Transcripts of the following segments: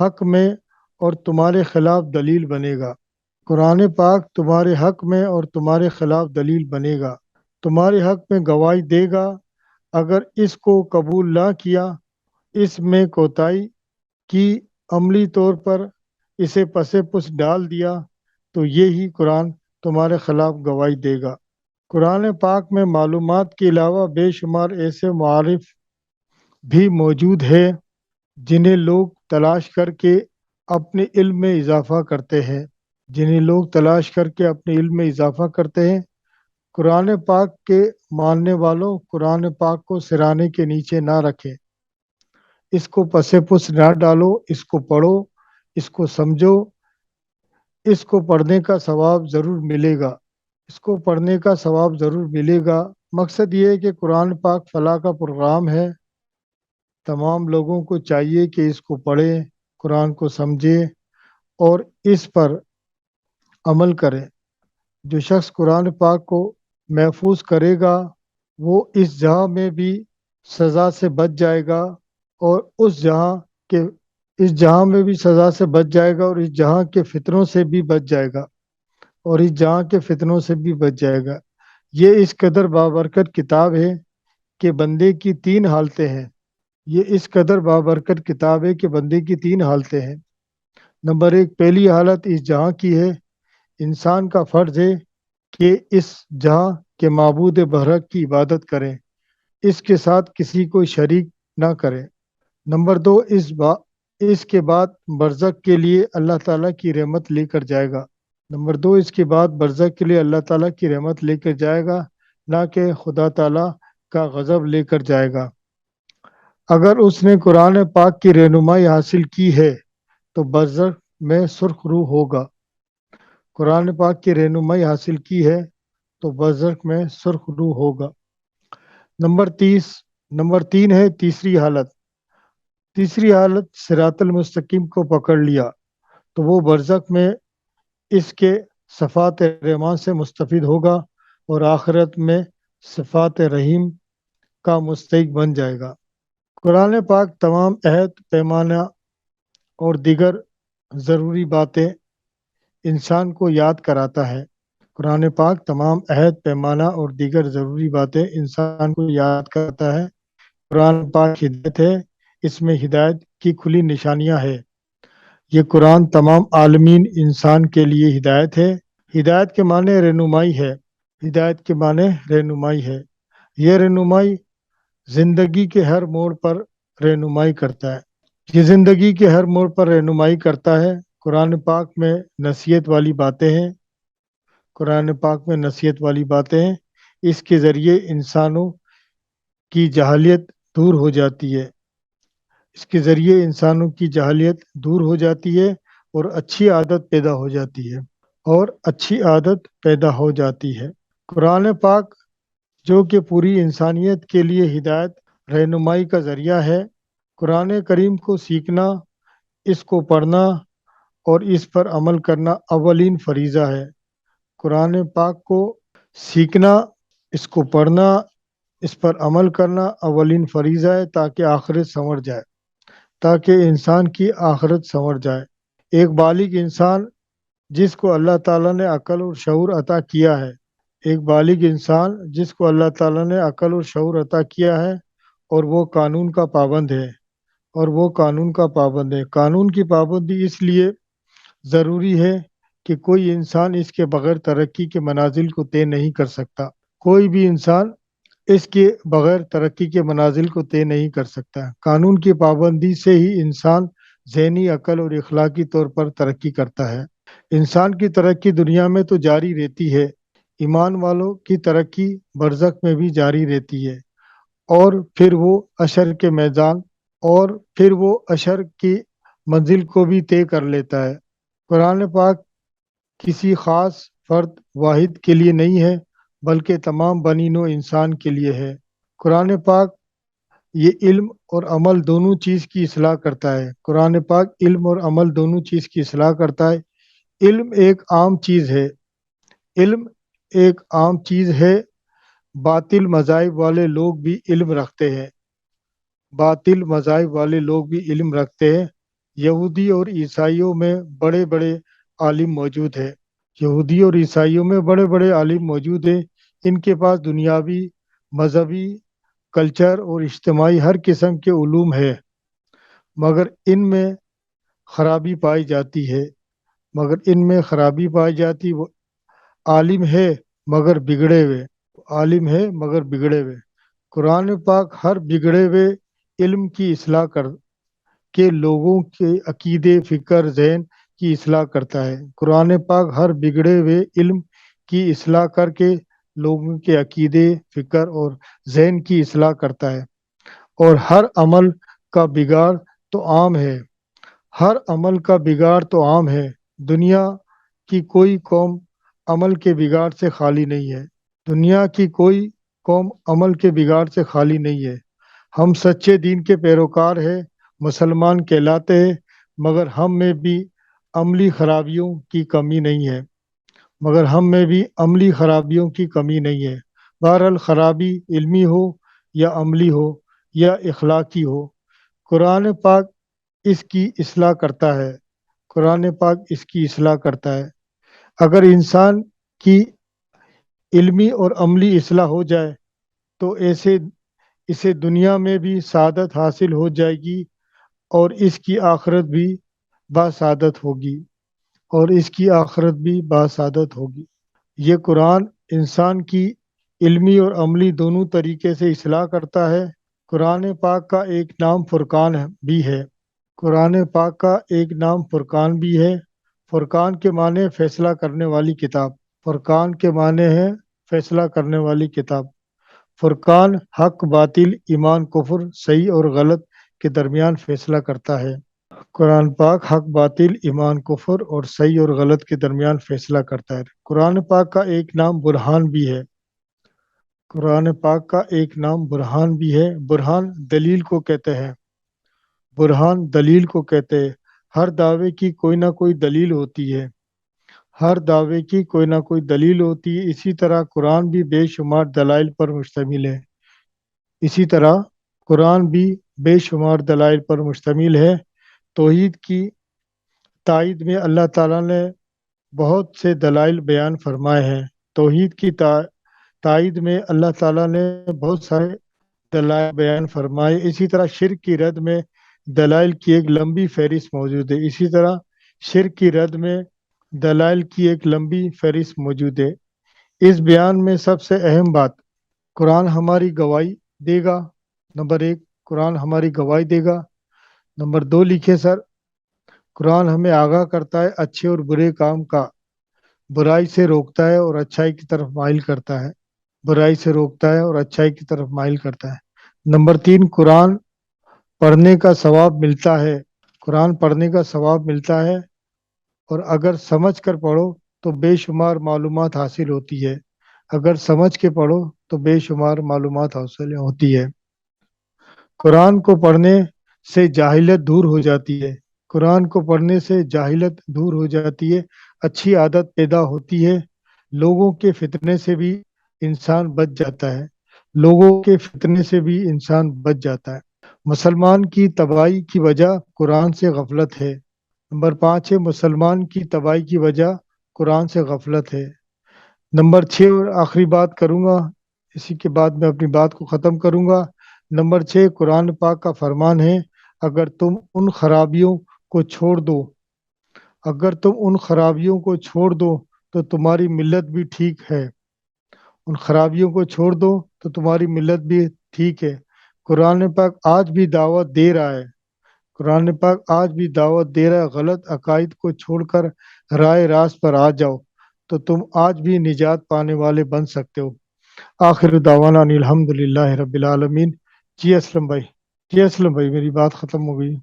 حق میں اور تمہارے خلاف دلیل بنے گا۔ قرآن پاک تمہارے حق میں اور تمہارے خلاف دلیل بنے گا، تمہارے حق میں گواہی دے گا۔ اگر اس کو قبول نہ کیا، اس میں کوتاہی کی، عملی طور پر اسے پسے پس ڈال دیا، تو یہی قرآن تمہارے خلاف گواہی دے گا۔ قرآن پاک میں معلومات کے علاوہ بے شمار ایسے معارف بھی موجود ہیں جنہیں لوگ تلاش کر کے اپنے علم میں اضافہ کرتے ہیں، اپنے علم میں اضافہ کرتے ہیں۔ قرآن پاک کے ماننے والوں قرآن پاک کو سرانے کے نیچے نہ رکھیں، اس کو پسے پس نہ ڈالو، اس کو پڑھو، اس کو سمجھو، اس کو پڑھنے کا ثواب ضرور ملے گا، مقصد یہ ہے کہ قرآن پاک فلاح کا پروگرام ہے، تمام لوگوں کو چاہیے کہ اس کو پڑھیں، قرآن کو سمجھیں اور اس پر عمل کریں۔ جو شخص قرآن پاک کو محفوظ کرے گا وہ اس جہاں میں بھی سزا سے بچ جائے گا اور اس جہاں میں بھی سزا سے بچ جائے گا، اور اس جہاں کے فتنوں سے بھی بچ جائے گا، یہ اس قدر بابرکت کتاب ہے کہ بندے کی تین حالتیں ہیں، نمبر ایک، پہلی حالت اس جہاں کی ہے، انسان کا فرض ہے کہ اس جہاں کے معبود برحق کی عبادت کریں، اس کے ساتھ کسی کو شریک نہ کریں۔ نمبر دو، اس کے بعد برزخ کے لیے اللہ تعالیٰ کی رحمت لے کر جائے گا، نہ کہ خدا تعالیٰ کا غضب لے کر جائے گا۔ اگر اس نے قرآن پاک کی رہنمائی حاصل کی ہے تو برزخ میں سرخ روح ہوگا، نمبر تین ہے تیسری حالت صراط المستقیم کو پکڑ لیا تو وہ برزخ میں اس کے صفات رحمان سے مستفید ہوگا اور آخرت میں صفات رحیم کا مستحق بن جائے گا۔ قرآن پاک تمام عہد، پیمانہ اور دیگر ضروری باتیں انسان کو یاد کراتا ہے۔ قرآن پاک ہدایت ہے، اس میں ہدایت کی کھلی نشانیاں ہیں۔ یہ قرآن تمام عالمین انسان کے لیے ہدایت ہے۔ ہدایت کے معنی رہنمائی ہے۔ یہ رہنمائی زندگی کے ہر موڑ پر رہنمائی کرتا ہے۔ قرآن پاک میں نصیحت والی باتیں ہیں، اس کے ذریعے انسانوں کی جہالت دور ہو جاتی ہے اور اچھی عادت پیدا ہو جاتی ہے۔ قرآن پاک جو کہ پوری انسانیت کے لیے ہدایت، رہنمائی کا ذریعہ ہے۔ قرآن کریم کو سیکھنا، اس کو پڑھنا اور اس پر عمل کرنا اولین فریضہ ہے۔ قرآن پاک کو سیکھنا، اس کو پڑھنا، اس پر عمل کرنا اولین فریضہ ہے تاکہ انسان کی آخرت سنور جائے۔ ایک بالغ انسان جس کو اللہ تعالیٰ نے عقل اور شعور عطا کیا ہے اور وہ قانون کا پابند ہے، قانون کی پابندی اس لیے ضروری ہے کہ کوئی انسان اس کے بغیر ترقی کے منازل کو طے نہیں کر سکتا۔ کوئی بھی انسان اس کے بغیر ترقی کے منازل کو طے نہیں کر سکتا۔ قانون کی پابندی سے ہی انسان ذہنی، عقل اور اخلاقی طور پر ترقی کرتا ہے۔ انسان کی ترقی دنیا میں تو جاری رہتی ہے، ایمان والوں کی ترقی برزخ میں بھی جاری رہتی ہے، اور پھر وہ اشر کی منزل کو بھی طے کر لیتا ہے۔ قرآن پاک کسی خاص فرد واحد کے لیے نہیں ہے بلکہ تمام بنی نوع انسان کے لیے ہے۔ قرآن پاک یہ علم اور عمل دونوں چیز کی اصلاح کرتا ہے۔ علم ایک عام چیز ہے، باطل مذاہب والے لوگ بھی علم رکھتے ہیں، یہودی اور عیسائیوں میں بڑے بڑے عالم موجود ہیں، یہودی اور عیسائیوں میں بڑے بڑے عالم موجود ہیں۔ ان کے پاس دنیاوی، مذہبی، کلچر اور اجتماعی ہر قسم کے علوم ہے، مگر ان میں خرابی پائی جاتی ہے، وہ عالم ہے مگر بگڑے ہوئے، قرآن پاک ہر بگڑے ہوئے علم کی اصلاح کے لوگوں کے عقیدے، فکر، ذہن کی اصلاح کرتا ہے۔ قرآن پاک ہر بگڑے ہوئے علم کی اصلاح کر کے لوگوں کے عقیدے، فکر اور ذہن کی اصلاح کرتا ہے، اور ہر عمل کا بگاڑ تو عام ہے، دنیا کی کوئی قوم عمل کے بگاڑ سے خالی نہیں ہے، ہم سچے دین کے پیروکار ہیں، مسلمان کہلاتے ہیں، مگر ہم میں بھی عملی خرابیوں کی کمی نہیں ہے، بہرحال خرابی علمی ہو یا عملی ہو یا اخلاقی ہو، قرآن پاک اس کی اصلاح کرتا ہے۔ اگر انسان کی علمی اور عملی اصلاح ہو جائے تو اسے دنیا میں بھی سعادت حاصل ہو جائے گی، اور اس کی آخرت بھی باسعادت ہوگی۔ یہ قرآن انسان کی علمی اور عملی دونوں طریقے سے اصلاح کرتا ہے۔ قرآن پاک کا ایک نام فرقان بھی ہے۔ فرقان کے معنی فیصلہ کرنے والی کتاب۔ فرقان حق باطل، ایمان کفر، صحیح اور غلط کے درمیان فیصلہ کرتا ہے۔ قرآن پاک حق باطل، ایمان کفر اور صحیح اور غلط کے درمیان فیصلہ کرتا ہے۔ قرآن پاک کا ایک نام برہان بھی ہے۔ برہان دلیل کو کہتے ہیں۔ ہر دعوے کی کوئی نہ کوئی دلیل ہوتی ہے، اسی طرح قرآن بھی بے شمار دلائل پر مشتمل ہے۔ توحید کی تائید میں اللہ تعالیٰ نے بہت سے دلائل بیان فرمائے ہیں۔ اسی طرح شرک کی رد میں دلائل کی ایک لمبی فہرست موجود ہے۔ اس بیان میں سب سے اہم بات، قرآن ہماری گواہی دے گا۔ نمبر 1، قرآن ہماری گواہی دے گا۔ نمبر 2 لکھے سر، قرآن ہمیں آگاہ کرتا ہے اچھے اور برے کام کا، برائی سے روکتا ہے اور اچھائی کی طرف مائل کرتا ہے۔ نمبر 3، قرآن پڑھنے کا ثواب ملتا ہے، اور اگر سمجھ کر پڑھو تو بے شمار معلومات حاصل ہوتی ہے۔ قرآن کو پڑھنے سے جاہلیت دور ہو جاتی ہے، اچھی عادت پیدا ہوتی ہے، لوگوں کے فتنے سے بھی انسان بچ جاتا ہے۔ مسلمان کی تباہی کی وجہ قرآن سے غفلت ہے۔ نمبر 5 ہے، مسلمان کی تباہی کی وجہ قرآن سے غفلت ہے۔ نمبر 6 اور آخری بات کروں گا، اسی کے بعد میں اپنی بات کو ختم کروں گا۔ نمبر 6، قرآن پاک کا فرمان ہے، اگر تم ان خرابیوں کو چھوڑ دو تو تمہاری ملت بھی ٹھیک ہے۔ قرآن پاک آج بھی دعوت دے رہا ہے، غلط عقائد کو چھوڑ کر راہ راست پر آ جاؤ تو تم آج بھی نجات پانے والے بن سکتے ہو۔ آخر دعوانا ان الحمدللہ رب العالمین۔ جی اسلم بھائی میری بات ختم ہو گئی۔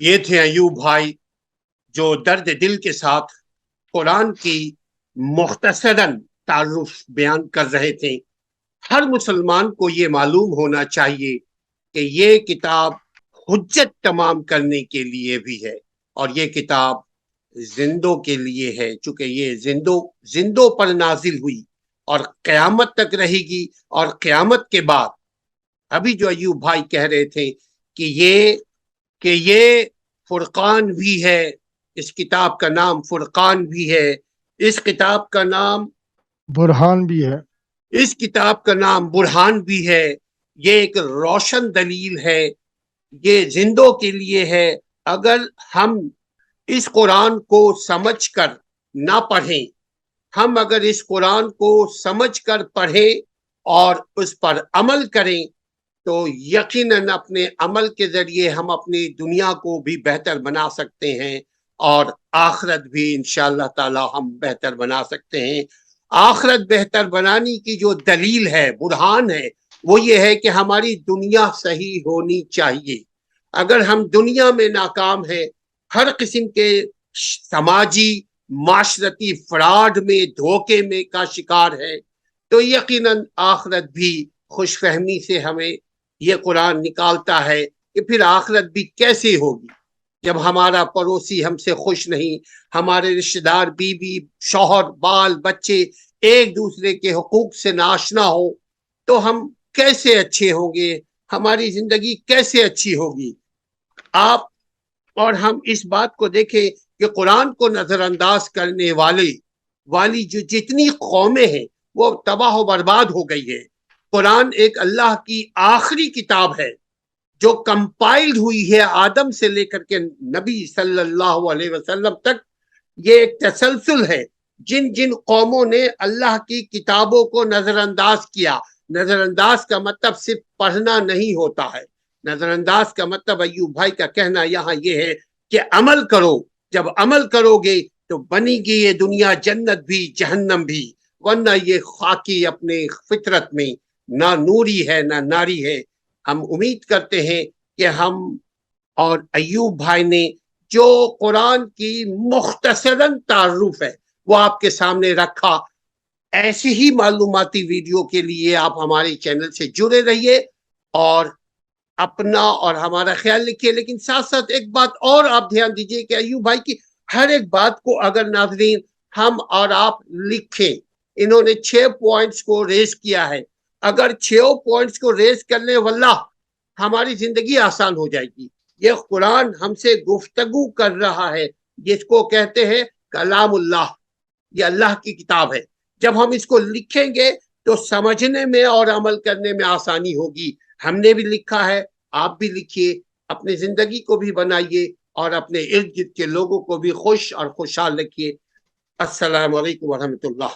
یہ تھے ایوب بھائی جو درد دل کے ساتھ قرآن کی مختصراً تعارف بیان کر رہے تھے۔ ہر مسلمان کو یہ معلوم ہونا چاہیے کہ یہ کتاب حجت تمام کرنے کے لیے بھی ہے، اور یہ کتاب زندوں کے لیے ہے، چونکہ یہ زندوں پر نازل ہوئی اور قیامت تک رہے گی۔ اور قیامت کے بعد ابھی جو ایوب بھائی کہہ رہے تھے کہ یہ فرقان بھی ہے، اس کتاب کا نام فرقان بھی ہے، اس کتاب کا نام برہان بھی ہے، اس کتاب کا نام برہان بھی ہے۔ یہ ایک روشن دلیل ہے، یہ زندوں کے لیے ہے۔ اگر ہم اس قرآن کو سمجھ کر نہ پڑھیں، ہم اگر اس قرآن کو سمجھ کر پڑھیں اور اس پر عمل کریں تو یقیناً اپنے عمل کے ذریعے ہم اپنی دنیا کو بھی بہتر بنا سکتے ہیں اور آخرت بھی انشاءاللہ تعالی ہم بہتر بنا سکتے ہیں۔ آخرت بہتر بنانے کی جو دلیل ہے، برہان ہے، وہ یہ ہے کہ ہماری دنیا صحیح ہونی چاہیے۔ اگر ہم دنیا میں ناکام ہیں، ہر قسم کے سماجی معاشرتی فراڈ میں، دھوکے میں کا شکار ہے، تو یقیناً آخرت بھی خوش فہمی سے ہمیں یہ قرآن نکالتا ہے کہ پھر آخرت بھی کیسے ہوگی جب ہمارا پڑوسی ہم سے خوش نہیں، ہمارے رشتہ دار، بیوی، شوہر، بال بچے ایک دوسرے کے حقوق سے ناشنا ہو تو ہم کیسے اچھے ہوں گے، ہماری زندگی کیسے اچھی ہوگی۔ آپ اور ہم اس بات کو دیکھیں کہ قرآن کو نظر انداز کرنے والی جو جتنی قومیں ہیں وہ تباہ و برباد ہو گئی ہے۔ قرآن ایک اللہ کی آخری کتاب ہے جو کمپائلڈ ہوئی ہے آدم سے لے کر کے نبی صلی اللہ علیہ وسلم تک۔ یہ ایک تسلسل ہے، جن جن قوموں نے اللہ کی کتابوں کو نظر انداز کیا۔ نظر انداز کا مطلب صرف پڑھنا نہیں ہوتا ہے، نظر انداز کا مطلب ایوب بھائی کا کہنا یہاں یہ ہے کہ عمل کرو۔ جب عمل کرو گے تو بنی گی یہ دنیا جنت بھی جہنم بھی، ورنہ یہ خاکی اپنے فطرت میں نہ نوری ہے نہ ناری ہے۔ ہم امید کرتے ہیں کہ ہم اور ایوب بھائی نے جو قرآن کی مختصراً تعارف ہے وہ آپ کے سامنے رکھا۔ ایسی ہی معلوماتی ویڈیو کے لیے آپ ہمارے چینل سے جڑے رہیے اور اپنا اور ہمارا خیال رکھیے۔ لیکن ساتھ ساتھ ایک بات اور آپ دھیان دیجیے کہ ایوب بھائی کی ہر ایک بات کو اگر ناظرین ہم اور آپ لکھیں، انہوں نے 6 پوائنٹس کو ریز کیا ہے، اگر 6 پوائنٹس کو ریز کرنے واللہ ہماری زندگی آسان ہو جائے گی۔ یہ قرآن ہم سے گفتگو کر رہا ہے، جس کو کہتے ہیں کلام اللہ، یہ اللہ کی کتاب ہے۔ جب ہم اس کو لکھیں گے تو سمجھنے میں اور عمل کرنے میں آسانی ہوگی۔ ہم نے بھی لکھا ہے، آپ بھی لکھیے، اپنی زندگی کو بھی بنائیے اور اپنے ارد گرد کے لوگوں کو بھی خوش اور خوشحال رکھیے۔ السلام علیکم ورحمۃ اللہ۔